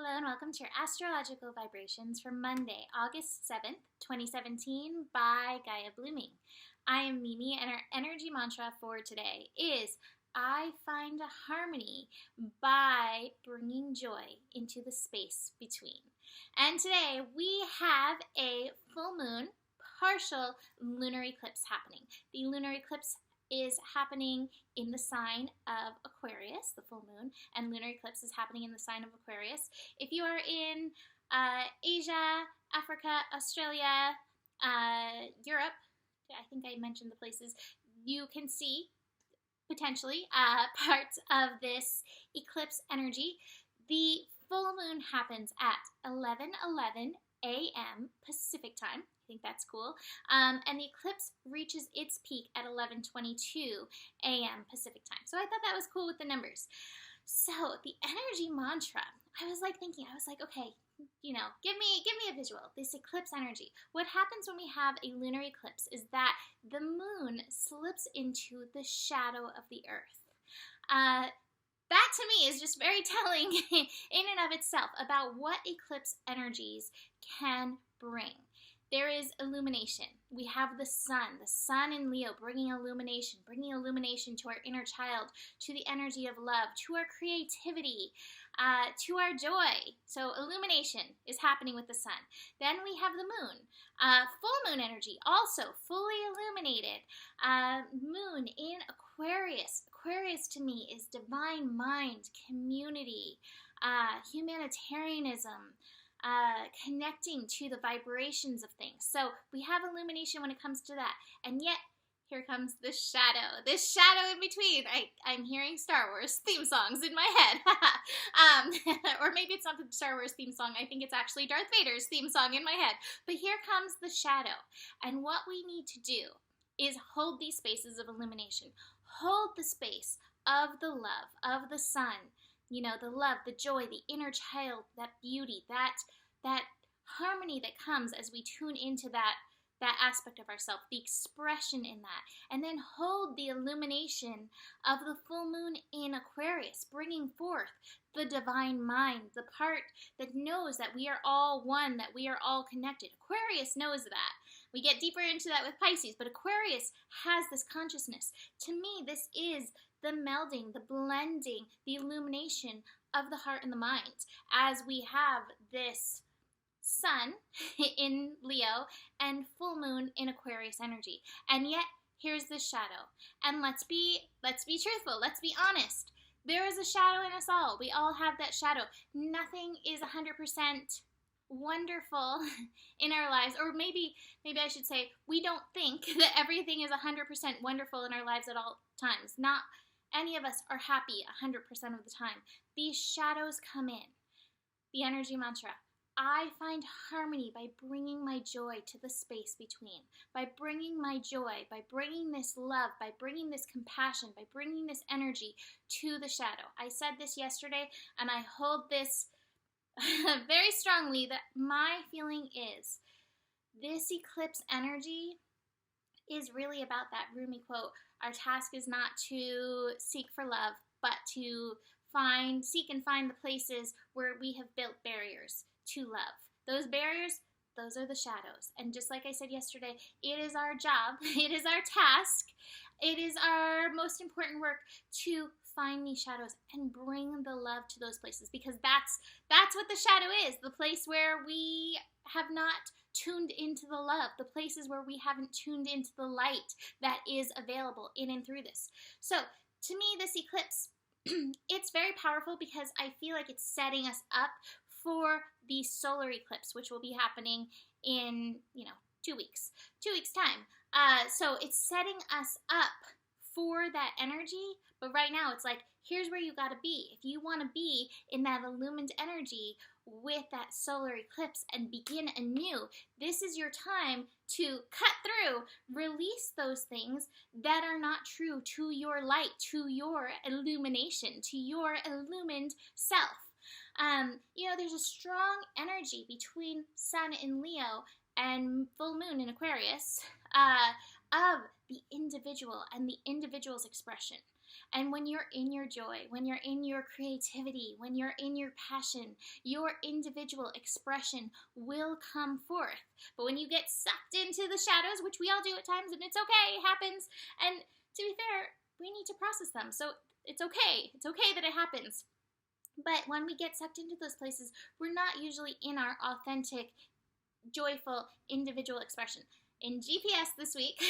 Hello and welcome to your astrological vibrations for Monday, August 7th, 2017 by Gaia Blooming. I am Mimi and our energy mantra for today is I find a harmony by bringing joy into the space between. And today we have a full moon partial lunar eclipse happening. The lunar eclipse is happening in the sign of Aquarius, the full moon, and lunar eclipse is happening in the sign of Aquarius. If you are in Asia, Africa, Australia, Europe, I think I mentioned the places, you can see potentially parts of this eclipse energy. The full moon happens at 11:11 a.m. Pacific time. I think that's cool. And the eclipse reaches its peak at 11:22 a.m. Pacific time. So I thought that was cool with the numbers. So the energy mantra, I was like, okay, you know, give me a visual, this eclipse energy. What happens when we have a lunar eclipse is that the moon slips into the shadow of the earth. That to me is just very telling in and of itself about what eclipse energies can bring. There is illumination. We have the sun in Leo, bringing illumination to our inner child, to the energy of love, to our creativity, to our joy. So illumination is happening with the sun. Then we have the moon, full moon energy, also fully illuminated. Moon in Aquarius. Aquarius to me is divine mind, community, humanitarianism, connecting to the vibrations of things. So we have illumination when it comes to that. And yet, here comes the shadow. This shadow in between. I'm hearing Star Wars theme songs in my head. Or maybe it's not the Star Wars theme song. I think it's actually Darth Vader's theme song in my head. But here comes the shadow. And what we need to do is hold these spaces of illumination. Hold the space of the love, of the sun, you know, the love, the joy, the inner child, that beauty, that harmony that comes as we tune into that aspect of ourselves, the expression in that. And then hold the illumination of the full moon in Aquarius, bringing forth the divine mind, the part that knows that we are all one, that we are all connected. Aquarius knows that. We get deeper into that with Pisces, but Aquarius has this consciousness. To me, this is the melding, the blending, the illumination of the heart and the mind as we have this sun in Leo and full moon in Aquarius energy. And yet, here's the shadow. And let's be truthful, let's be honest. There is a shadow in us all. We all have that shadow. Nothing is 100% wonderful in our lives, or maybe I should say we don't think that everything is 100% wonderful in our lives at all times. Not any of us are happy 100% of the time. These shadows come in. The energy mantra, I find harmony by bringing my joy to the space between, by bringing my joy, by bringing this love, by bringing this compassion, by bringing this energy to the shadow. I said this yesterday, and I hold this very strongly, that my feeling is this eclipse energy is really about that Rumi quote, our task is not to seek for love, but to seek and find the places where we have built barriers to love. Those barriers, those are the shadows. And just like I said yesterday, it is our job, it is our task, it is our most important work to find these shadows and bring the love to those places, because that's what the shadow is, the place where we have not tuned into the love, the places where we haven't tuned into the light that is available in and through this. So to me, this eclipse, it's very powerful because I feel like it's setting us up for the solar eclipse, which will be happening in 2 weeks time. So it's setting us up for that energy, but right now it's like, here's where you gotta be. If you want to be in that illumined energy with that solar eclipse and begin anew, this is your time to cut through, release those things that are not true to your light, to your illumination, to your illumined self. There's a strong energy between Sun in Leo and full moon in Aquarius of the individual and the individual's expression. And when you're in your joy, when you're in your creativity, when you're in your passion, your individual expression will come forth. But when you get sucked into the shadows, which we all do at times, and it's okay, it happens, and to be fair, we need to process them. So it's okay. It's okay that it happens. But when we get sucked into those places, we're not usually in our authentic, joyful, individual expression. In GPS this week,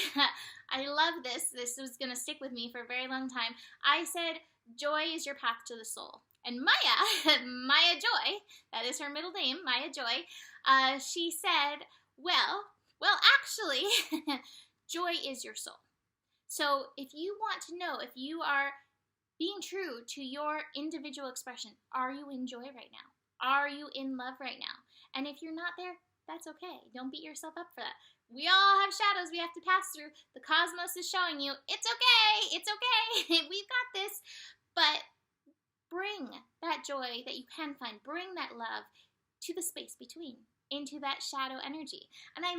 I love this. This was going to stick with me for a very long time. I said, joy is your path to the soul. And Maya Joy, that is her middle name, Maya Joy, she said, well, actually, joy is your soul. So if you want to know if you are being true to your individual expression, are you in joy right now? Are you in love right now? And if you're not there, that's okay. Don't beat yourself up for that. We all have shadows we have to pass through. The cosmos is showing you, it's okay, it's okay, we've got this. But bring that joy that you can find, bring that love to the space between, into that shadow energy. And I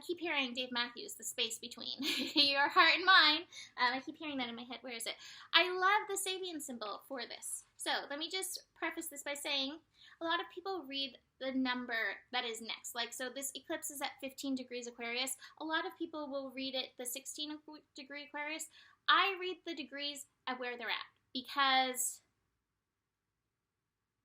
keep hearing Dave Matthews, the space between your heart and mind. I keep hearing that in my head. Where is it? I love the Sabian symbol for this. So let me just preface this by saying a lot of people read the number that is next. Like, so this eclipse is at 15 degrees Aquarius. A lot of people will read it the 16 degree Aquarius. I read the degrees at where they're at because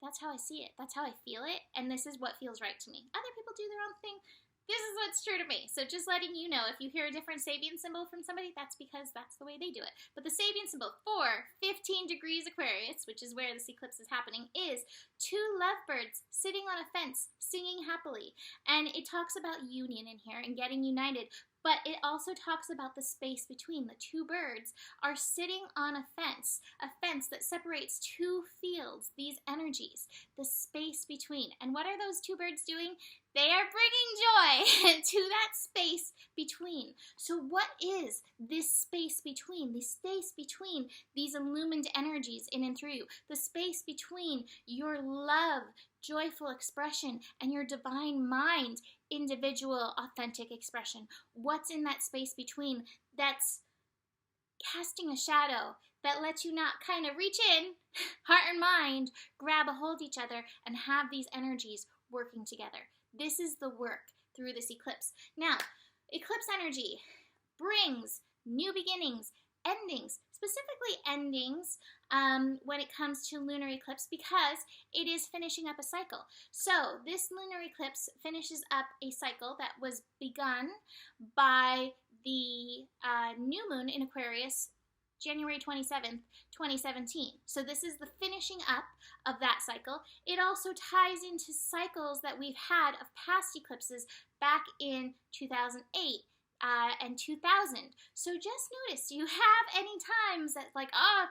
that's how I see it. That's how I feel it. And this is what feels right to me. Other people do their own thing. This is what's true to me. So just letting you know, if you hear a different Sabian symbol from somebody, that's because that's the way they do it. But the Sabian symbol for 15 degrees Aquarius, which is where this eclipse is happening, is two lovebirds sitting on a fence, singing happily. And it talks about union in here and getting united. But it also talks about the space between. The two birds are sitting on a fence that separates two fields, these energies, the space between. And what are those two birds doing? They are bringing joy to that space between. So what is this space between? The space between these illumined energies in and through you. The space between your love, joyful expression, and your divine mind, individual, authentic expression. What's in that space between that's casting a shadow that lets you not kind of reach in, heart and mind, grab a hold of each other, and have these energies working together. This is the work through this eclipse. Now, eclipse energy brings new beginnings, endings, specifically endings when it comes to lunar eclipse because it is finishing up a cycle. So this lunar eclipse finishes up a cycle that was begun by the new moon in Aquarius, January 27th, 2017. So this is the finishing up of that cycle. It also ties into cycles that we've had of past eclipses back in 2008. And 2000. So just notice, you have any times that's like, oh,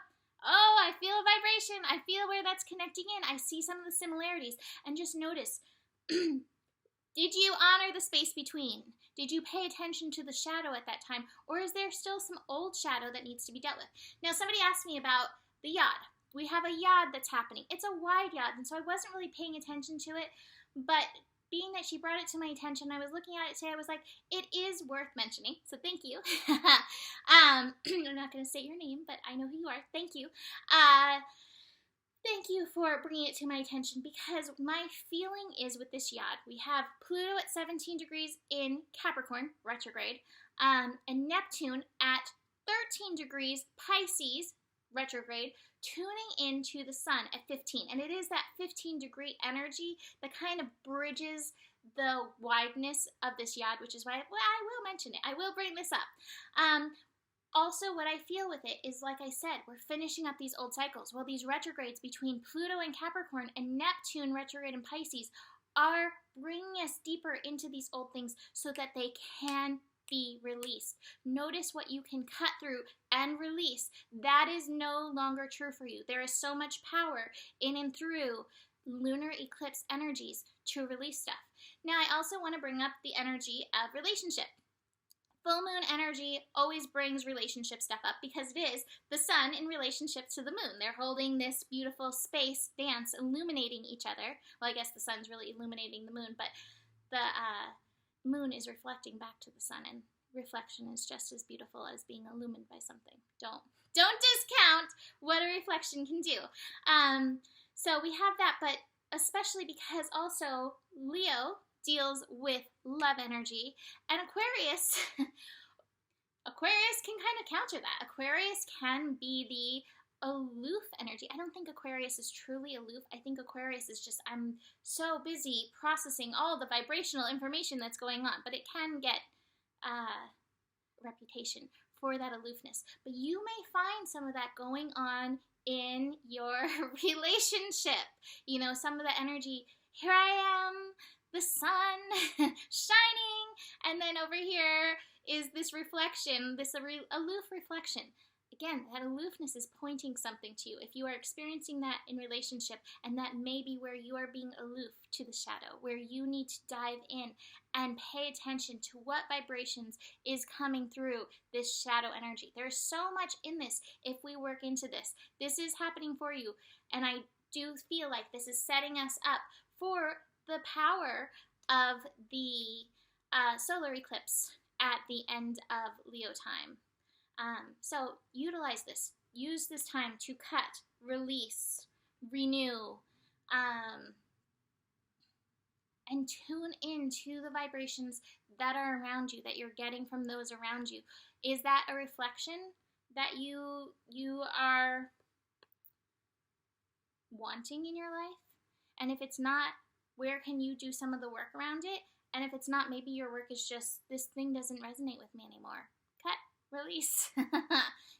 I feel a vibration. I feel where that's connecting in. I see some of the similarities. And just notice, did you honor the space between? Did you pay attention to the shadow at that time? Or is there still some old shadow that needs to be dealt with? Now, somebody asked me about the yod. We have a yod that's happening. It's a wide yod, and so I wasn't really paying attention to it, but being that she brought it to my attention, I was looking at it today, I was like, it is worth mentioning, so thank you. I'm not going to say your name, but I know who you are. Thank you. Thank you for bringing it to my attention, because my feeling is with this yod, we have Pluto at 17 degrees in Capricorn, retrograde, and Neptune at 13 degrees Pisces, retrograde, tuning into the sun at 15. And it is that 15-degree energy that kind of bridges the wideness of this yod, which is why I will mention it. I will bring this up. Also, what I feel with it is, like I said, we're finishing up these old cycles. Well, these retrogrades between Pluto and Capricorn and Neptune retrograde in Pisces are bringing us deeper into these old things so that they can be released. Notice what you can cut through and release. That is no longer true for you. There is so much power in and through lunar eclipse energies to release stuff. Now, I also want to bring up the energy of relationship. Full moon energy always brings relationship stuff up because it is the sun in relationship to the moon. They're holding this beautiful space dance, illuminating each other. Well, I guess the sun's really illuminating the moon, but the moon is reflecting back to the sun, and reflection is just as beautiful as being illumined by something. Don't don't discount what a reflection can do. So we have that, but especially because also Leo deals with love energy, and Aquarius, Aquarius can kind of counter that. Aquarius can be the aloof energy. I don't think Aquarius is truly aloof. I think Aquarius is just, I'm so busy processing all the vibrational information that's going on, but it can get reputation for that aloofness. But you may find some of that going on in your relationship. You know, some of the energy, here I am, the sun shining, and then over here is this reflection, this aloof reflection. Again, that aloofness is pointing something to you. If you are experiencing that in relationship, and that may be where you are being aloof to the shadow, where you need to dive in and pay attention to what vibrations is coming through this shadow energy. There's so much in this if we work into this. This is happening for you, and I do feel like this is setting us up for the power of the solar eclipse at the end of Leo time. So utilize this. Use this time to cut, release, renew, and tune into the vibrations that are around you, that you're getting from those around you. Is that a reflection that you are wanting in your life? And if it's not, where can you do some of the work around it? And if it's not, maybe your work is just, this thing doesn't resonate with me anymore. Cut, release.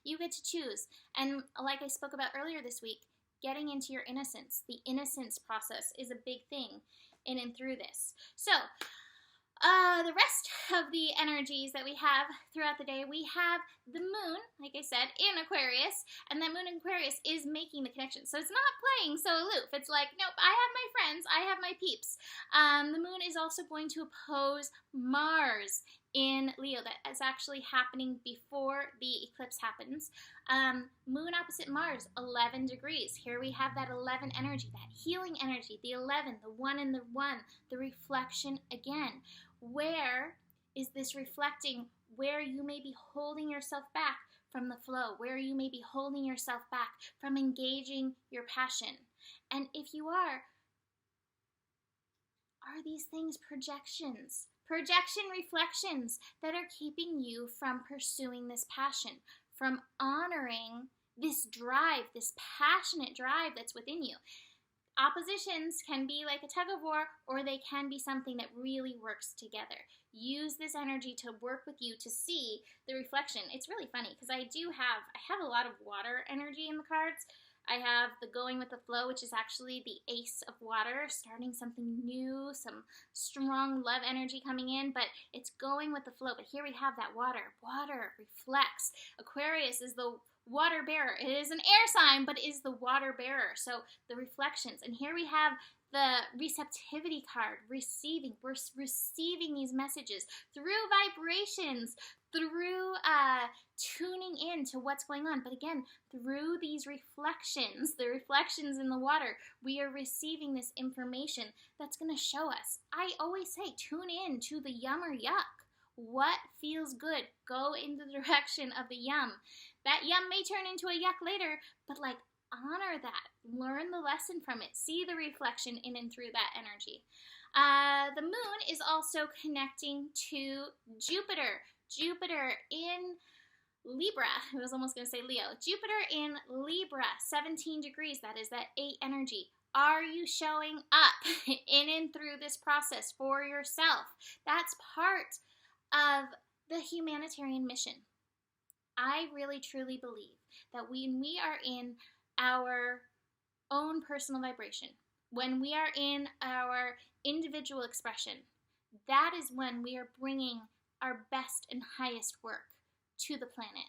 You get to choose. And like I spoke about earlier this week, getting into your innocence. The innocence process is a big thing in and through this. So, the rest of the energies that we have throughout the day, we have the moon, like I said, in Aquarius, and that moon in Aquarius is making the connection. So it's not playing so aloof. It's like, nope, I have my friends, I have my peeps. The moon is also going to oppose Mars in Leo. That is actually happening before the eclipse happens. Moon opposite Mars, 11 degrees. Here we have that 11 energy, that healing energy, the 11, the 1 and the 1, the reflection again. Where is this reflecting? Where you may be holding yourself back from the flow, where you may be holding yourself back from engaging your passion. And if you are these things projections? Projection reflections that are keeping you from pursuing this passion, from honoring this drive, this passionate drive that's within you. Oppositions can be like a tug of war, or they can be something that really works together. Use this energy to work with you to see the reflection. It's really funny because I have a lot of water energy in the cards. I have the going with the flow, which is actually the ace of water, starting something new, some strong love energy coming in, but it's going with the flow. But here we have that water. Water reflects. Aquarius is the water bearer. It is an air sign, but it is the water bearer. So the reflections. And here we have the receptivity card, receiving. We're receiving these messages through vibrations, through tuning in to what's going on. But again, through these reflections, the reflections in the water, we are receiving this information that's going to show us. I always say, tune in to the yum or yuck. What feels good? Go in the direction of the yum. That yum may turn into a yuck later, but like, honor that. Learn the lesson from it. See the reflection in and through that energy. The moon is also connecting to Jupiter. Jupiter in Libra. I was almost going to say Leo. Jupiter in Libra, 17 degrees. That is that 8 energy. Are you showing up in and through this process for yourself? That's part of the humanitarian mission. I really truly believe that when we are in our own personal vibration, when we are in our individual expression, that is when we are bringing our best and highest work to the planet.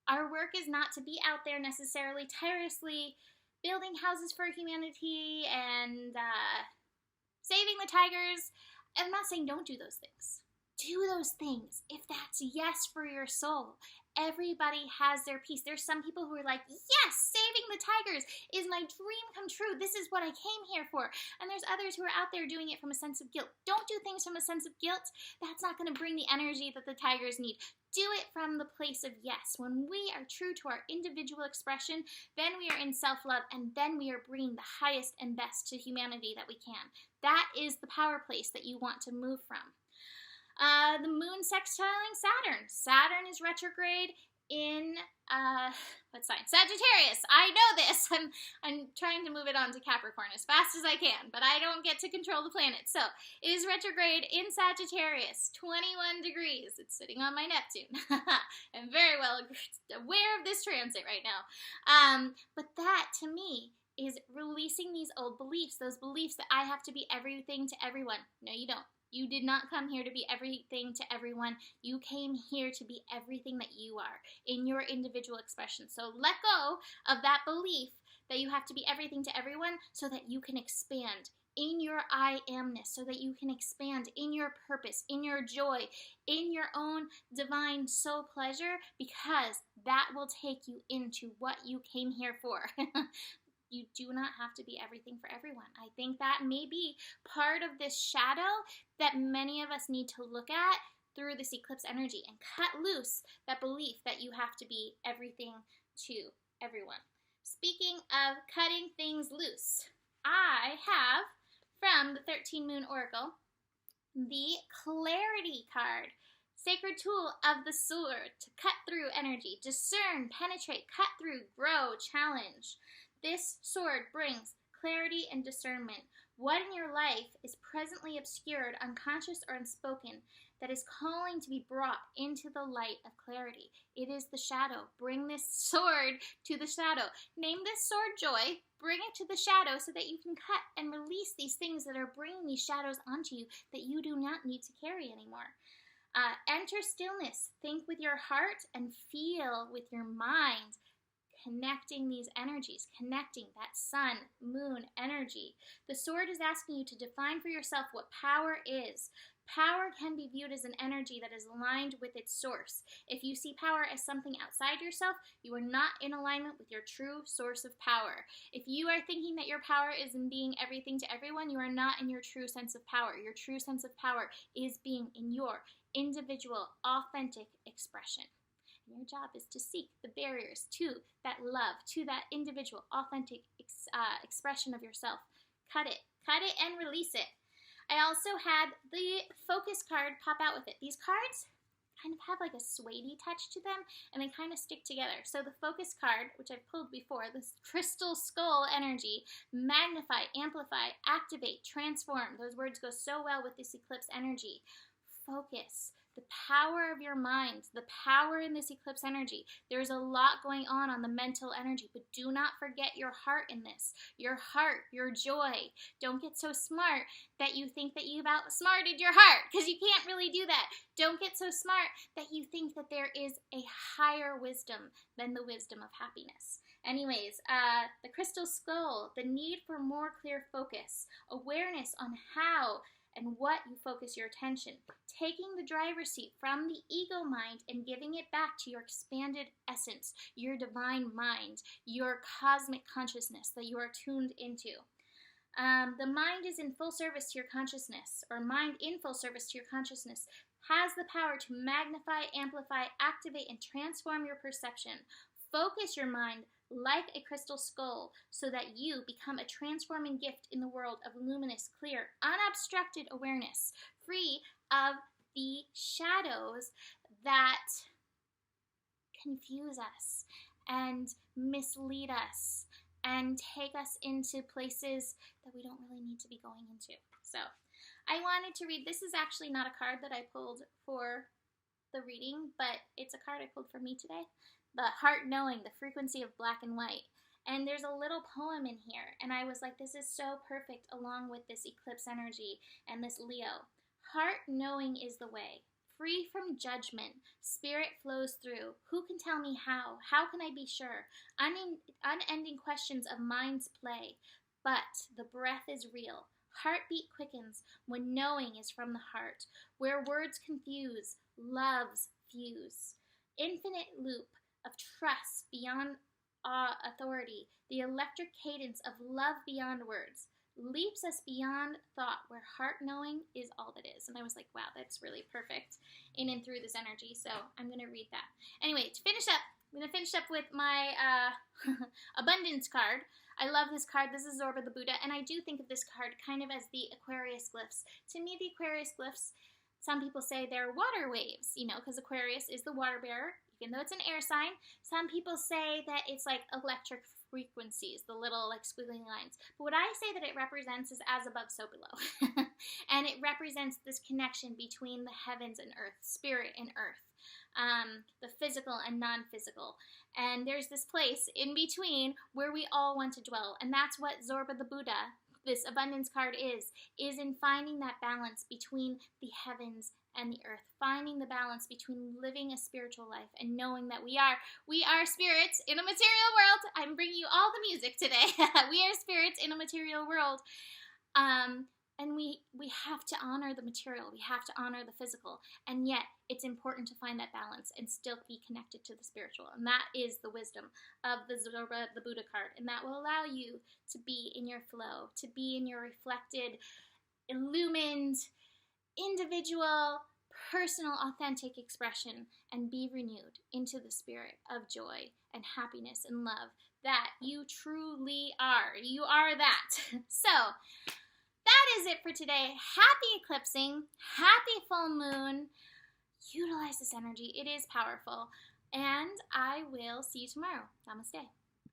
Our work is not to be out there necessarily tirelessly building houses for humanity and saving the tigers. I'm not saying don't do those things. do those things if that's yes for your soul. Everybody has their piece. There's some people who are like, yes, saving the tigers is my dream come true. This is what I came here for. And there's others who are out there doing it from a sense of guilt. Don't do things from a sense of guilt. That's not going to bring the energy that the tigers need. Do it from the place of yes. When we are true to our individual expression, then we are in self-love, and then we are bringing the highest and best to humanity that we can. That is the power place that you want to move from. The moon sextiling Saturn. Saturn is retrograde in, what sign? Sagittarius. I know this. I'm trying to move it on to Capricorn as fast as I can, but I don't get to control the planet. So, it is retrograde in Sagittarius, 21 degrees. It's sitting on my Neptune. I'm very well aware of this transit right now. But that, to me, is releasing these old beliefs, those beliefs that I have to be everything to everyone. No, you don't. You did not come here to be everything to everyone. You came here to be everything that you are in your individual expression. So let go of that belief that you have to be everything to everyone so that you can expand in your I amness, so that you can expand in your purpose, in your joy, in your own divine soul pleasure, because that will take you into what you came here for. You do not have to be everything for everyone. I think that may be part of this shadow that many of us need to look at through this eclipse energy and cut loose that belief that you have to be everything to everyone. Speaking of cutting things loose, I have from the 13 Moon Oracle the Clarity card. Sacred tool of the sword to cut through energy, discern, penetrate, cut through, grow, challenge. This sword brings clarity and discernment. What in your life is presently obscured, unconscious, or unspoken that is calling to be brought into the light of clarity? It is the shadow. Bring this sword to the shadow. Name this sword Joy. Bring it to the shadow so that you can cut and release these things that are bringing these shadows onto you that you do not need to carry anymore. Enter stillness. Think with your heart and feel with your mind. Connecting these energies, connecting that sun, moon energy. The sword is asking you to define for yourself what power is. Power can be viewed as an energy that is aligned with its source. If you see power as something outside yourself, you are not in alignment with your true source of power. If you are thinking that your power is in being everything to everyone, you are not in your true sense of power. Your true sense of power is being in your individual, authentic expression. Your job is to seek the barriers to that love, to that individual, authentic expression of yourself. Cut it and release it. I also had the focus card pop out with it. These cards kind of have like a suede touch to them, and they kind of stick together. So the focus card, which I've pulled before, this crystal skull energy, magnify, amplify, activate, transform. Those words go so well with this eclipse energy. Focus. The power of your mind, the power in this eclipse energy. There's a lot going on the mental energy, but do not forget your heart in this. Your heart, your joy. Don't get so smart that you think that you've outsmarted your heart, because you can't really do that. Don't get so smart that you think that there is a higher wisdom than the wisdom of happiness. Anyways, the crystal skull, the need for more clear focus, awareness on how and what you focus your attention, taking the driver's seat from the ego mind and giving it back to your expanded essence, your divine mind, your cosmic consciousness that you are tuned into. The mind is in full service to your consciousness, or mind in full service to your consciousness, has the power to magnify, amplify, activate, and transform your perception. Focus your mind like a crystal skull so that you become a transforming gift in the world of luminous, clear, unobstructed awareness, free of the shadows that confuse us and mislead us and take us into places that we don't really need to be going into. So I wanted to read, this is actually not a card that I pulled for the reading, but it's a card I pulled for me today. The heart knowing, the frequency of black and white. And there's a little poem in here, and I was like, this is so perfect along with this eclipse energy and this Leo. Heart knowing is the way. Free from judgment, spirit flows through. Who can tell me how? How can I be sure? Unending questions of mind's play. But the breath is real. Heartbeat quickens when knowing is from the heart. Where words confuse, loves fuse. Infinite loop of trust beyond authority. The electric cadence of love beyond words leaps us beyond thought, where heart knowing is all that is. And I was like, wow, that's really perfect in and through this energy. So I'm going to read that. Anyway, to finish up, I'm going to finish up with my abundance card. I love this card. This is Zorba the Buddha, and I do think of this card kind of as the Aquarius glyphs. To me, the Aquarius glyphs, some people say they're water waves, you know, because Aquarius is the water bearer, even though it's an air sign. Some people say that it's like electric frequencies, the little like squiggly lines. But what I say that it represents is as above, so below. And it represents this connection between the heavens and earth, spirit and earth. The physical and non-physical. And there's this place in between where we all want to dwell. And that's what Zorba the Buddha, this abundance card is in finding that balance between the heavens and the earth, finding the balance between living a spiritual life and knowing that we are spirits in a material world. I'm bringing you all the music today. We are spirits in a material world. And we have to honor the material. We have to honor the physical. And yet, it's important to find that balance and still be connected to the spiritual. And that is the wisdom of the Zorba, the Buddha card. And that will allow you to be in your flow, to be in your reflected, illumined, individual, personal, authentic expression, and be renewed into the spirit of joy and happiness and love that you truly are. You are that. So, that is it for today. Happy eclipsing, happy full moon. Utilize this energy. It is powerful. And I will see you tomorrow. Namaste.